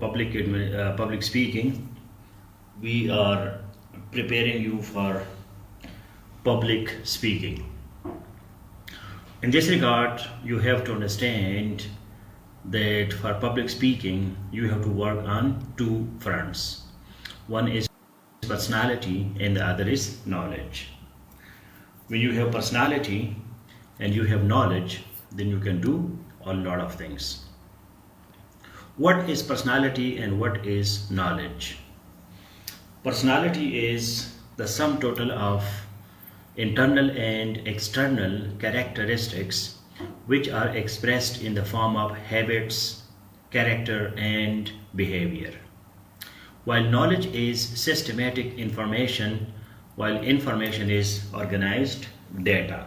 public speaking, we are preparing you for public speaking. In this regard, you have to understand that for public speaking, you have to work on two fronts. One is personality, and the other is knowledge. When you have personality and you have knowledge, then you can do a lot of things. What is personality and what is knowledge? Personality is the sum total of internal and external characteristics which are expressed in the form of habits, character, and behavior. While knowledge is systematic information, while information is organized data.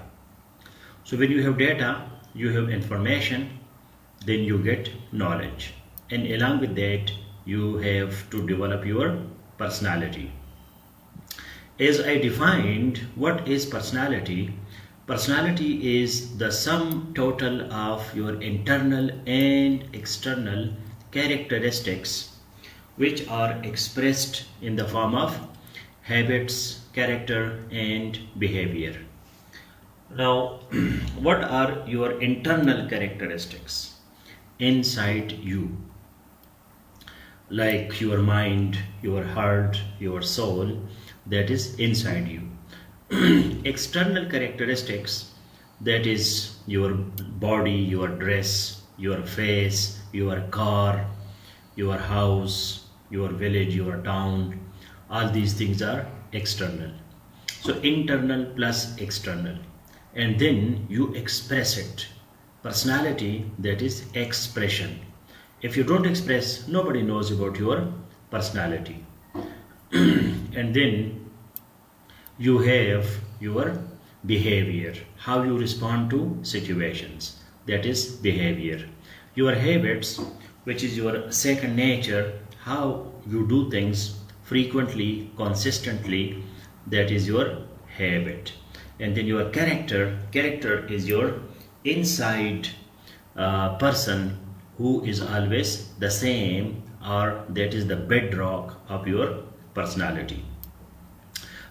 So when you have data, you have information, then you get knowledge. And along with that, you have to develop your personality. As I defined what is personality, personality is the sum total of your internal and external characteristics which are expressed in the form of habits, character, and behavior. Now, what are your internal characteristics inside you? Like your mind, your heart, your soul, that is inside you. External characteristics, that is your body, your dress, your face, your car, your house, your village, your town, all these things are external. So internal plus external, and then you express it. Personality, that is expression. If you don't express, nobody knows about your personality. And then you have your behavior, how you respond to situations, that is behavior. Your habits, which is your second nature, how you do things frequently, consistently, that is your habit. And then your character is your inside person who is always the same, or that is the bedrock of your personality.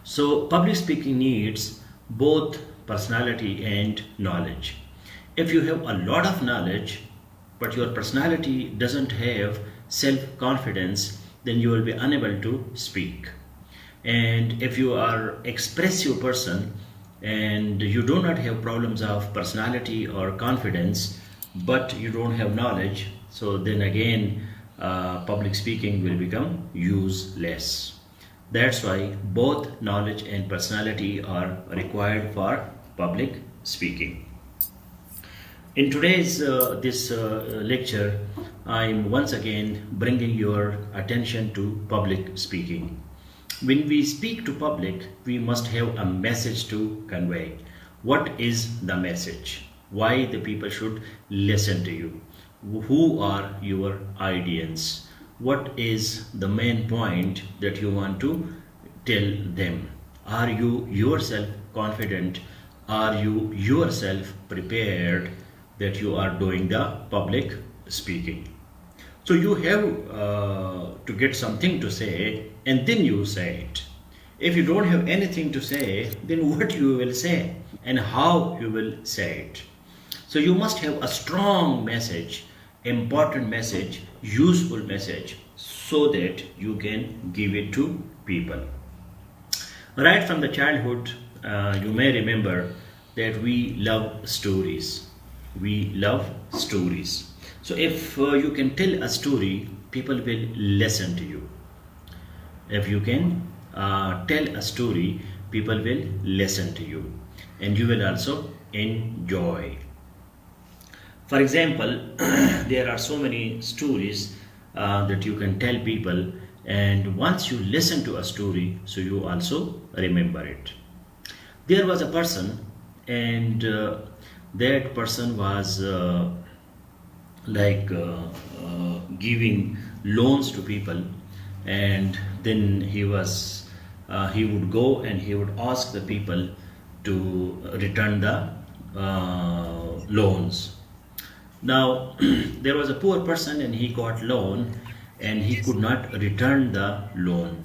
So public speaking needs both personality and knowledge. If you have a lot of knowledge but your personality doesn't have self-confidence, then you will be unable to speak. And if you are expressive person and you do not have problems of personality or confidence, but you don't have knowledge, so then again public speaking will become useless. That's why both knowledge and personality are required for public speaking. In today's this lecture, I'm once again bringing your attention to public speaking. When we speak to public, we must have a message to convey. What is the message? Why the people should listen to you? Who are your audience? What is the main point that you want to tell them? Are you yourself confident? Are you yourself prepared that you are doing the public speaking? So you have to get something to say, and then you say it. If you don't have anything to say, then what you will say and how you will say it. So you must have a strong message, important message, useful message, so that you can give it to people. Right from the childhood, you may remember that we love stories. We love stories. So if you can tell a story, people will listen to you. If you can tell a story, people will listen to you, and you will also enjoy. For example, there are so many stories that you can tell people, and once you listen to a story, so you also remember it. There was a person, and that person was giving loans to people, and then he would go and he would ask the people to return the loans. Now there was a poor person and he got loan, and he could not return the loan.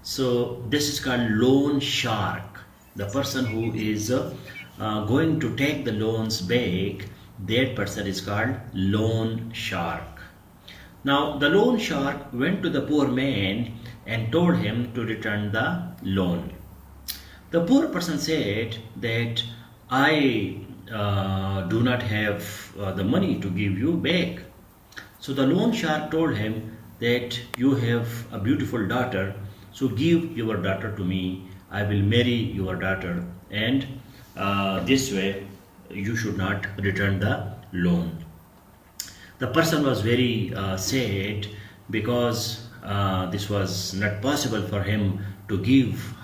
So this is called loan shark. The person who is going to take the loans back, that person is called loan shark. Now the loan shark went to the poor man and told him to return the loan. The poor person said that I do not have the money to give you back. So the loan shark told him that you have a beautiful daughter, so give your daughter to me. I will marry your daughter, and this way you should not return the loan. The person was very sad because this was not possible for him to give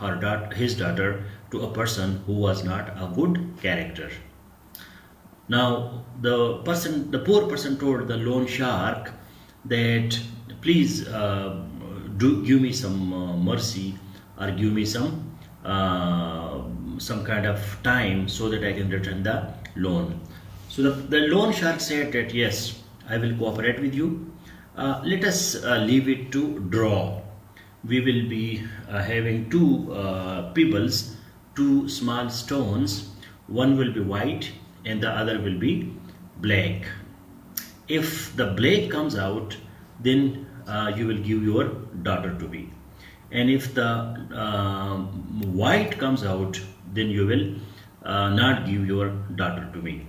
his daughter to a person who was not a good character. Now the poor person told the loan shark that please do give me some mercy, or give me some kind of time so that I can return the loan. So the loan shark said that yes, I will cooperate with you. Let us leave it to draw. We will be having two pebbles, two small stones. One will be white and the other will be black. If the black comes out, then you will give your daughter to me. And if the white comes out, then you will not give your daughter to me.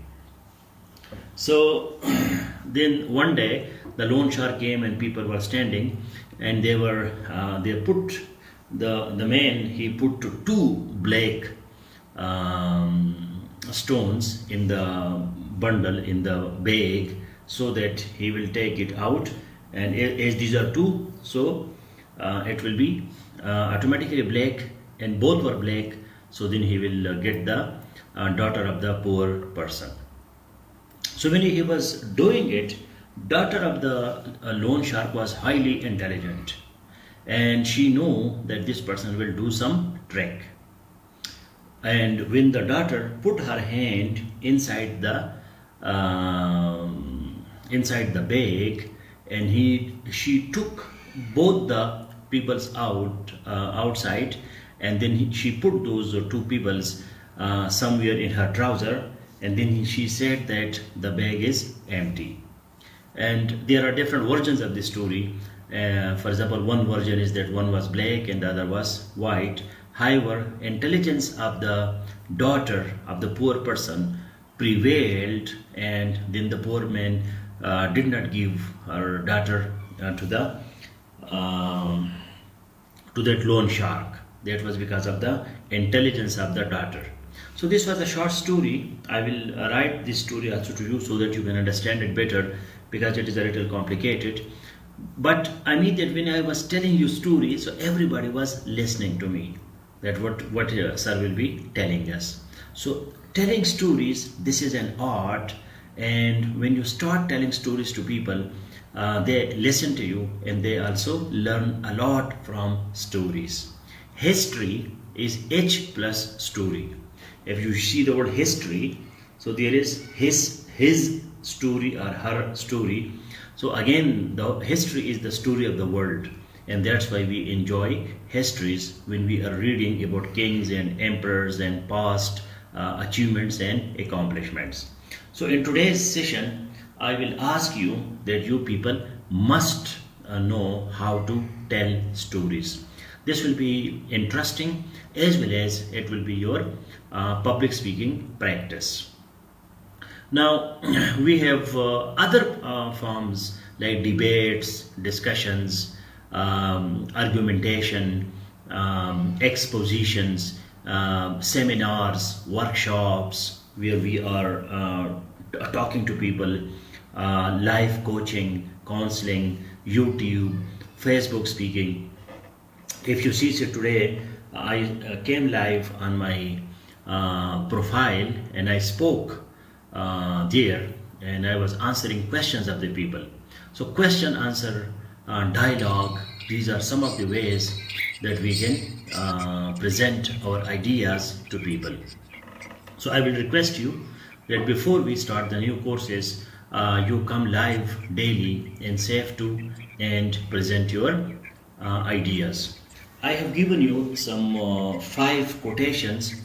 So then one day the loan shark came and people were standing, and they put the man, he put two black stones in the bundle, in the bag, so that he will take it out, and as these are two, so it will be automatically black, and both were black, so then he will get the daughter of the poor person. So when he was doing it, daughter of the loan shark was highly intelligent, and she knew that this person will do some trick. And when the daughter put her hand inside the bag, and she took both the pebbles outside, and then she put those two pebbles somewhere in her trouser, and then she said that the bag is empty. And there are different versions of this story. For example, one version is that one was black and the other was white. However, intelligence of the daughter of the poor person prevailed, and then the poor man did not give her daughter to that loan shark. That was because of the intelligence of the daughter. So this was a short story. I will write this story also to you so that you can understand it better, because it is a little complicated. But I mean that when I was telling you stories, so everybody was listening to me, that what sir will be telling us. So telling stories, this is an art, and when you start telling stories to people, they listen to you and they also learn a lot from stories. History is H plus story. If you see the word history, so there is his story or her story. So again, the history is the story of the world, and that's why we enjoy histories when we are reading about kings and emperors and past achievements and accomplishments. So in today's session, I will ask you that you people must know how to tell stories. This will be interesting, as well as it will be your public speaking practice. Now we have other forms like debates, discussions, argumentation, expositions, seminars, workshops where we are talking to people, live coaching, counseling, YouTube, Facebook speaking. If you see, so today I came live on my profile and I spoke there, and I was answering questions of the people. So question answer dialogue, these are some of the ways that we can present our ideas to people. So I will request you that before we start the new courses, you come live daily and save to and present your ideas. I have given you some 5 quotations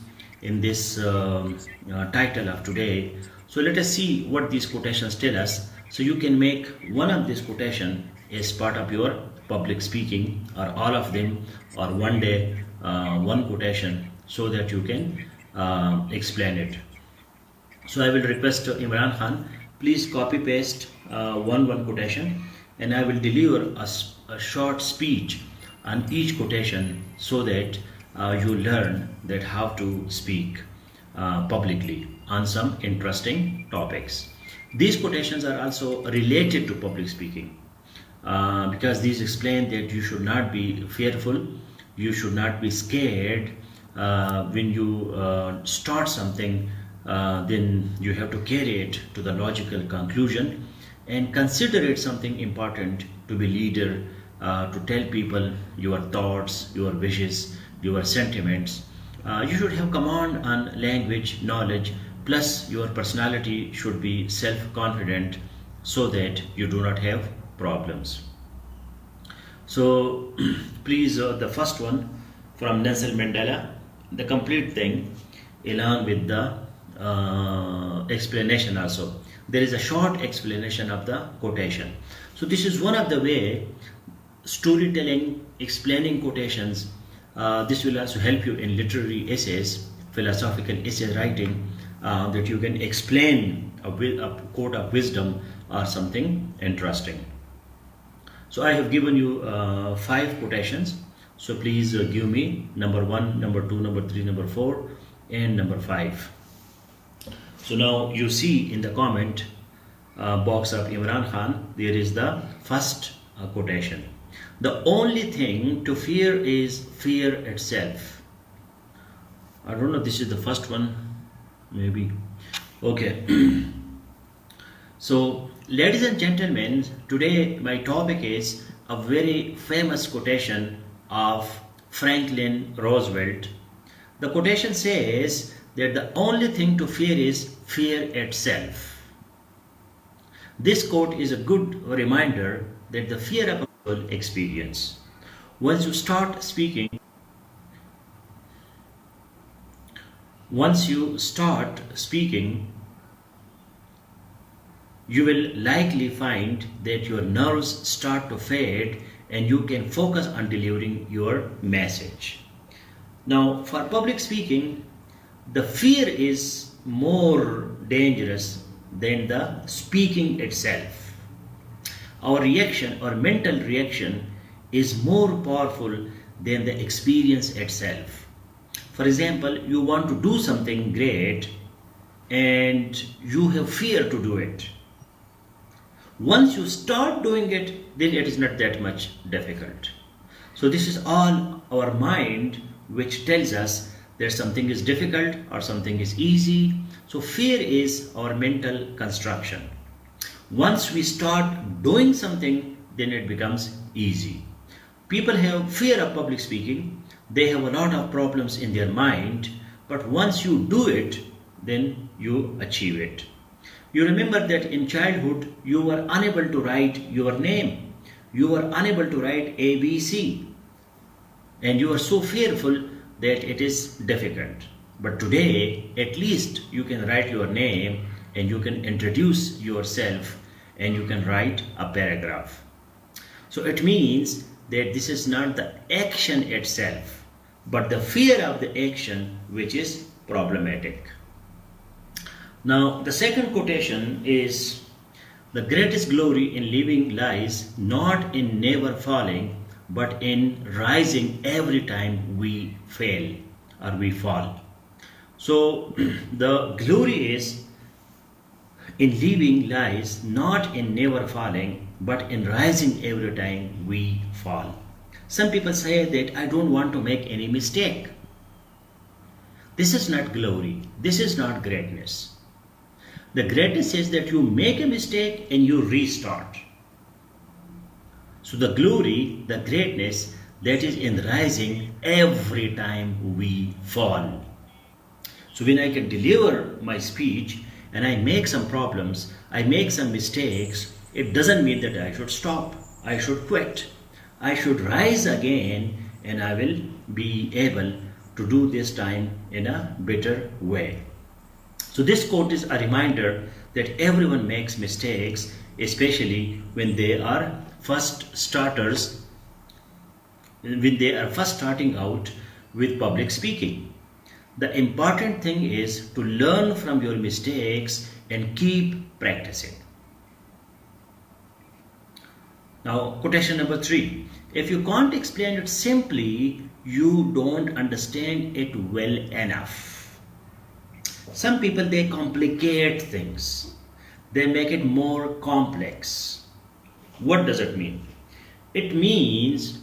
in this title of today. So let us see what these quotations tell us. So you can make one of these quotation as part of your public speaking, or all of them, or one day one quotation, so that you can explain it. So I will request Imran Khan, please copy paste one quotation, and I will deliver a short speech on each quotation, so that you learn that how to speak publicly on some interesting topics. These quotations are also related to public speaking, because these explain that you should not be fearful, you should not be scared. When you start something, then you have to carry it to the logical conclusion and consider it something important to be leader, to tell people your thoughts, your wishes, your sentiments. You should have command on language, knowledge, plus your personality should be self-confident, so that you do not have problems. So please, the first one from Nelson Mandela, the complete thing along with the explanation also. There is a short explanation of the quotation. So this is one of the way storytelling, explaining quotations. This will also help you in literary essays, philosophical essay writing, that you can explain a quote of wisdom or something interesting. So I have given you 5 quotations. So please give me number 1, number 2, number 3, number 4, and number 5. So now you see in the comment box of Imran Khan, there is the first quotation. The only thing to fear is fear itself. I don't know, this is the first one, maybe. Okay. So, ladies and gentlemen, today my topic is a very famous quotation of Franklin Roosevelt. The quotation says that the only thing to fear is fear itself. This quote is a good reminder that the fear of a people experience. Once you start speaking, you will likely find that your nerves start to fade and you can focus on delivering your message. Now, for public speaking, the fear is more dangerous than the speaking itself. Our reaction, our mental reaction, is more powerful than the experience itself. For example, you want to do something great and you have fear to do it. Once you start doing it, then it is not that much difficult. So this is all our mind which tells us that something is difficult or something is easy. So fear is our mental construction. Once we start doing something, then it becomes easy. People have fear of public speaking. They have a lot of problems in their mind, but once you do it, then you achieve it. You remember that in childhood, you were unable to write your name. You were unable to write ABC. And you were so fearful that it is difficult. But today, at least you can write your name and you can introduce yourself and you can write a paragraph. So it means that this is not the action itself, but the fear of the action which is problematic. Now, the second quotation is, the greatest glory in living lies not in never falling, but in rising every time we fail or we fall. So, the glory is in living lies not in never falling, but in rising every time we fall. Some people say that I don't want to make any mistake. This is not glory. This is not greatness. The greatness is that you make a mistake and you restart. So the glory, the greatness, that is in rising every time we fall. So when I can deliver my speech and I make some problems, I make some mistakes, it doesn't mean that I should stop. I should quit. I should rise again, and I will be able to do this time in a better way. So, this quote is a reminder that everyone makes mistakes, especially when they are first starters, when they are first starting out with public speaking. The important thing is to learn from your mistakes and keep practicing. Now, quotation number 3. If you can't explain it simply, you don't understand it well enough. Some people, they complicate things. They make it more complex. What does it mean? It means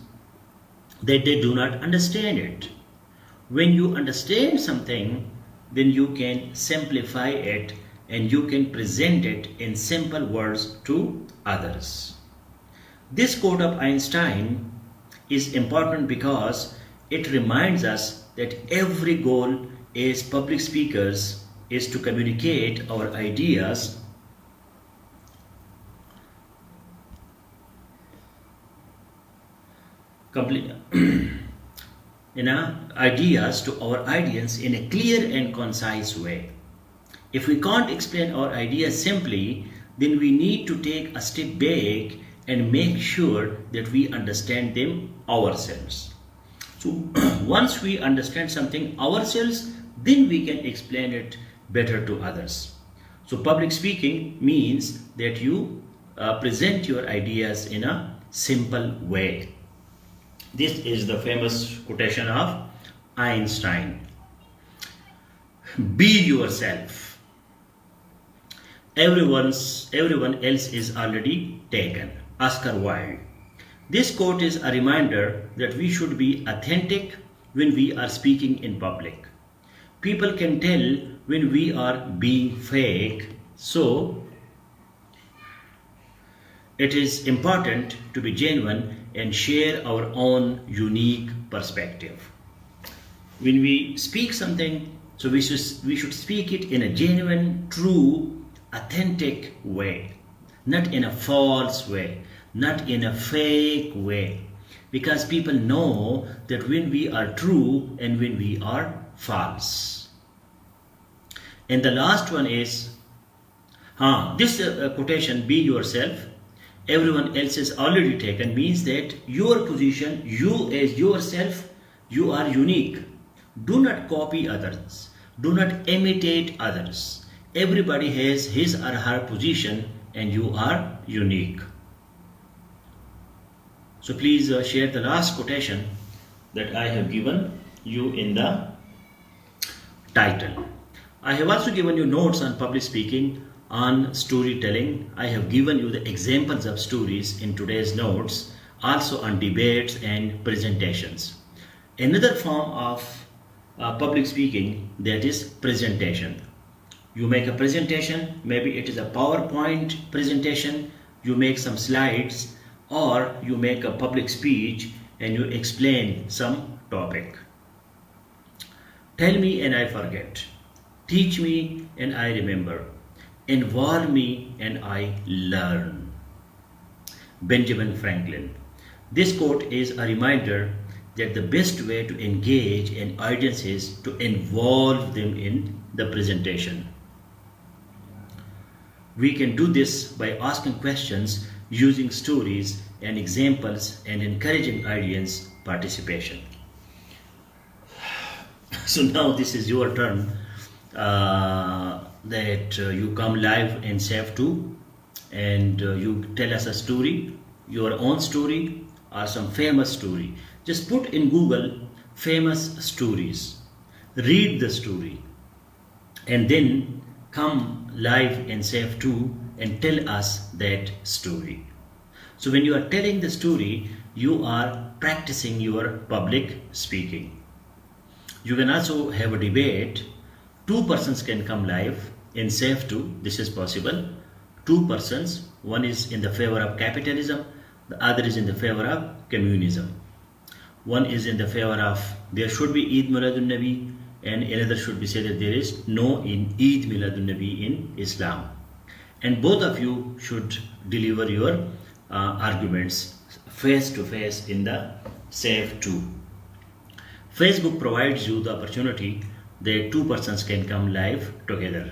that they do not understand it. When you understand something, then you can simplify it and you can present it in simple words to others. This quote of Einstein is important because it reminds us that every goal as public speakers is to communicate our ideas ideas to our audience in a clear and concise way. If we can't explain our ideas simply, then we need to take a step back and make sure that we understand them ourselves. So once we understand something ourselves, then we can explain it better to others. So public speaking means that you present your ideas in a simple way. This is the famous quotation of Einstein. Be yourself. Everyone else is already taken. Oscar Wilde. This quote is a reminder that we should be authentic when we are speaking in public. People can tell when we are being fake, so it is important to be genuine and share our own unique perspective. When we speak something, so we should speak it in a genuine, true, authentic way, not in a false way, not in a fake way, because people know that when we are true and when we are false. And the last one is this quotation, be yourself, everyone else is already taken, means that your position, you as yourself, you are unique. Do not copy others, do not imitate others. Everybody has his or her position and you are unique. So please share the last quotation that I have given you in the title. I have also given you notes on public speaking, on storytelling. I have given you the examples of stories in today's notes, also on debates and presentations. Another form of public speaking, that is presentation. You make a presentation, maybe it is a PowerPoint presentation, you make some slides, or you make a public speech and you explain some topic. Tell me and I forget. Teach me and I remember. Involve me and I learn. Benjamin Franklin. This quote is a reminder that the best way to engage an audience is to involve them in the presentation. We can do this by asking questions, using stories and examples, and encouraging audience participation. So now this is your turn that you come live in SAFE2 and you tell us a story, your own story or some famous story. Just put in Google famous stories, read the story, and then come live in SAFE2 and tell us that story. So when you are telling the story, you are practicing your public speaking. You can also have a debate. 2 persons can come live in SAFE2. This is possible. 2 persons, one is in the favor of capitalism, the other is in the favor of communism. One is in the favor of there should be Eid Miladun Nabi, and another should be said that there is no in Eid Miladun Nabi in Islam. And both of you should deliver your arguments face to face in the SAFE 2. Facebook provides you the opportunity that two persons can come live together.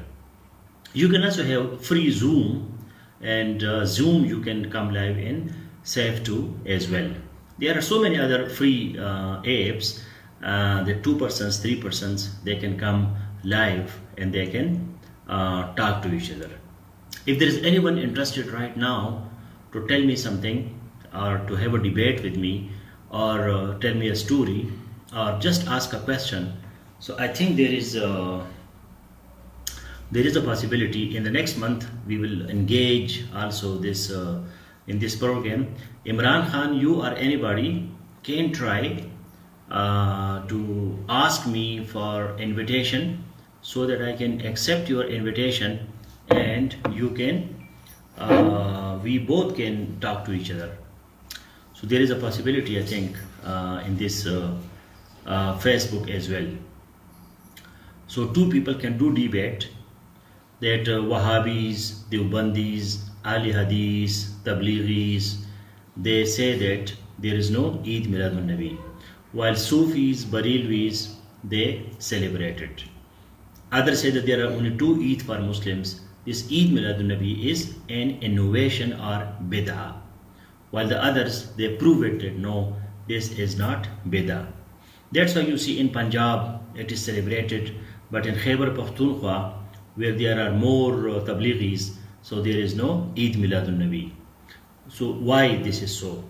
You can also have free Zoom, and Zoom you can come live in SAFE 2 as well. There are so many other free apps that two persons, three persons, they can come live and they can talk to each other. If there is anyone interested right now to tell me something or to have a debate with me or tell me a story or just ask a question, so I think there is a possibility in the next month we will engage also this in this program. Imran Khan, you or anybody can try to ask me for invitation so that I can accept your invitation and you can we both can talk to each other. So there is a possibility, I think, in this Facebook as well. So two people can do debate that Wahhabis, Deobandis, Ali Hadith, Tablighis, they say that there is no Eid Miladun Nabi, while Sufis, Barilwis, they celebrate it. Others say that there are only two Eid for Muslims. This Eid Miladun Nabi is an innovation or bid'ah, while the others they prove it that no, this is not bid'ah. That's why you see in Punjab it is celebrated, but in Khyber Pakhtunkhwa, where there are more Tablighis, so there is no Eid Miladun Nabi. So why this is so?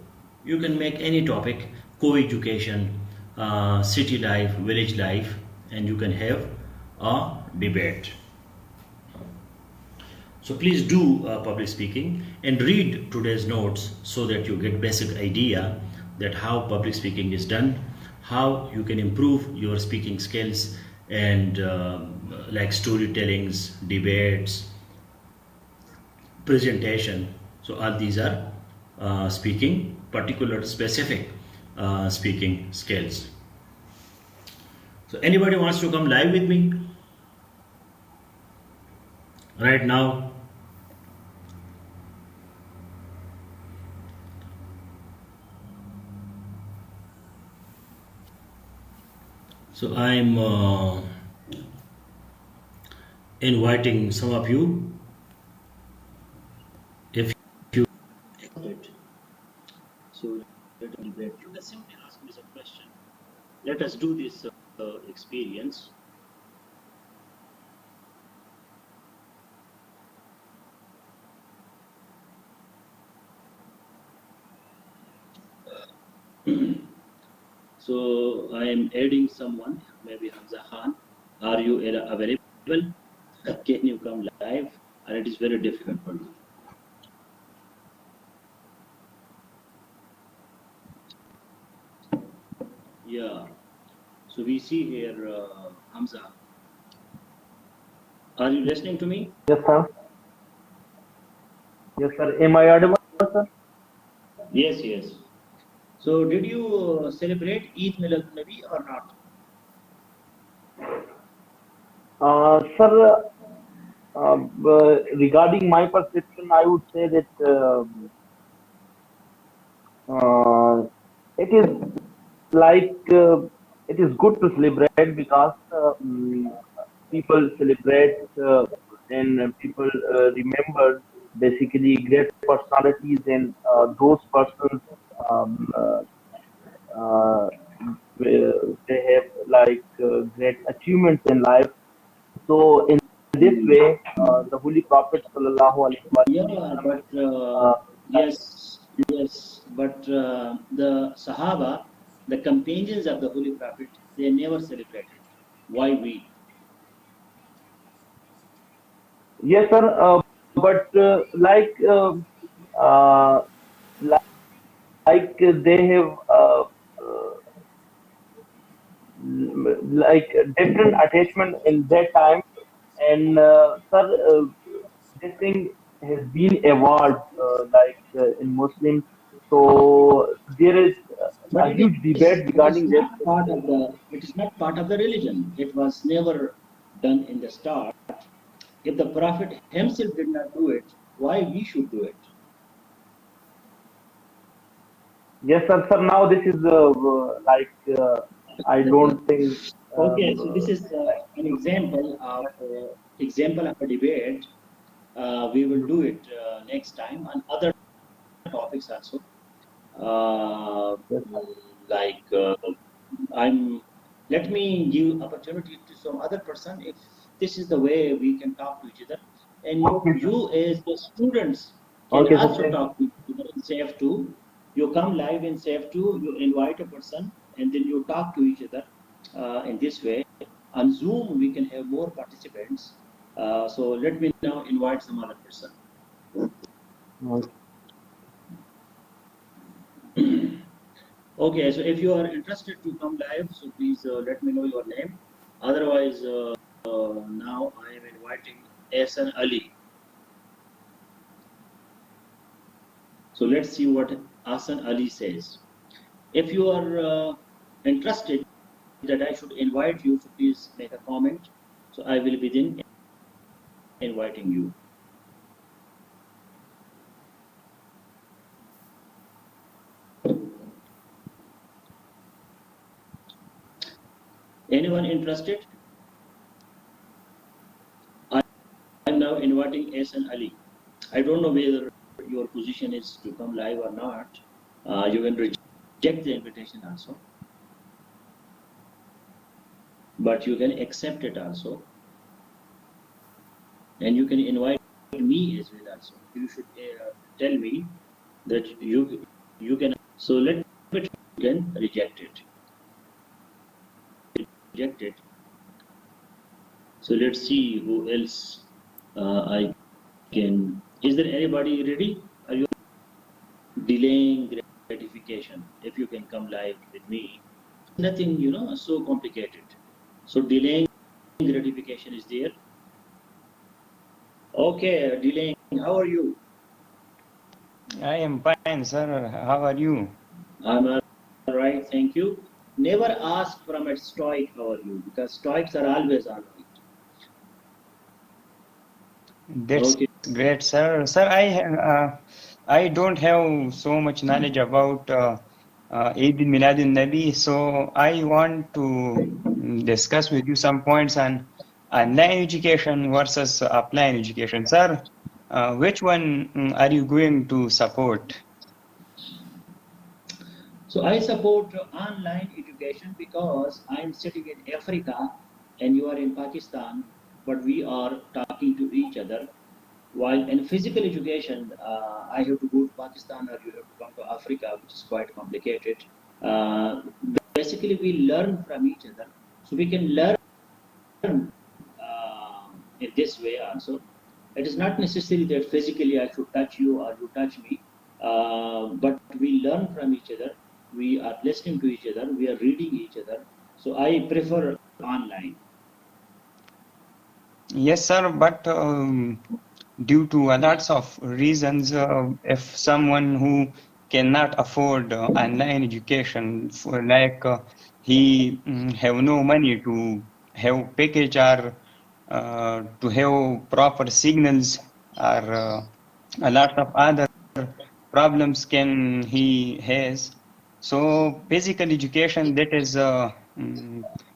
You can make any topic, co-education, city life, village life, and you can have a debate. So please do public speaking and read today's notes so that you get basic idea that how public speaking is done, how you can improve your speaking skills and like storytellings, debates, presentation. So all these are speaking, particular specific speaking skills. So anybody wants to come live with me right now? So I'm inviting some of you. If you so let us debate. You can simply ask me some question. Let us do this experience. So I am adding someone, maybe Hamza Khan. Are you available? Can you come live? And it is very difficult for you. Yeah. So we see here Hamza. Are you listening to me? Yes, sir. Yes, sir. Am I audible, sir? Yes, yes. So did you celebrate Eid Milad Nabi or not? Sir, regarding my perception, I would say that it is like it is good to celebrate because people celebrate and people remember basically great personalities and those persons um, uh, uh, they have like great achievements in life. So in this way, the Holy Prophet sallallahu alaihi Yeah, wasallam, but yes, yes, but the Sahaba, the companions of the Holy Prophet, they never celebrated. Why we? yes, sir. But uh, like they have like different attachment in that time, and sir, this thing has been evolved in Muslims. So there is But a huge debate it is regarding this. not part of the it is not part of the religion. It was never done in the start. If the Prophet himself did not do it, why we should do it? Yes, sir. Sir, now this is I don't think. Okay, so this is an example of a debate. We will do it next time on other topics also. Uh, Yes, sir. like I'm. Let me give opportunity to some other person. If this is the way we can talk to each other, and Okay, sir. you as the students can Okay, sir. also talk to each other in SAFE 2. You come live in SAFE 2. You invite a person, and then you talk to each other in this way. On Zoom, we can have more participants. So let me now invite some other person. Okay. Okay, so if you are interested to come live, so please let me know your name. Otherwise, now I am inviting Ahsan Ali. So let's see what Ahsan Ali says. If you are interested that I should invite you, so please make a comment. So I will be then inviting you. Anyone interested? I am now inviting Ahsan Ali. I don't know whether your position is to come live or not. You can reject the invitation also, but you can accept it also, and you can invite me as well also. You should tell me that you can. So let me again reject it. Reject it. So let's see who else I can. Is there anybody ready? Are you delaying gratification? If you can come live with me, nothing so complicated. So delaying gratification is there. Okay, delaying. How are you? I am fine, sir. How are you? I'm all right, thank you. Never ask from a stoic how are you, because stoics are always all right. That's Okay. great, sir. Sir, I don't have so much knowledge about Eid Miladun Nabi, so I want to discuss with you some points on online education versus offline education. Sir, which one are you going to support? So I support online education because I'm sitting in Africa and you are in Pakistan, but we are talking to each other. While in physical education, I have to go to Pakistan or you have to come to Africa, which is quite complicated. Uh, Basically, we learn from each other. So we can learn in this way also. It is not necessary that physically I should touch you or you touch me, but we learn from each other. We are listening to each other. We are reading each other. So I prefer online. Yes, sir, but due to a lots of reasons, if someone who cannot afford online education, for like he have no money to have package or to have proper signals or a lot of other problems can he has. So physical education that is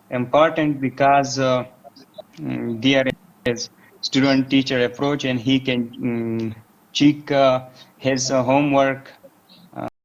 important because there is student teacher approach and he can check his homework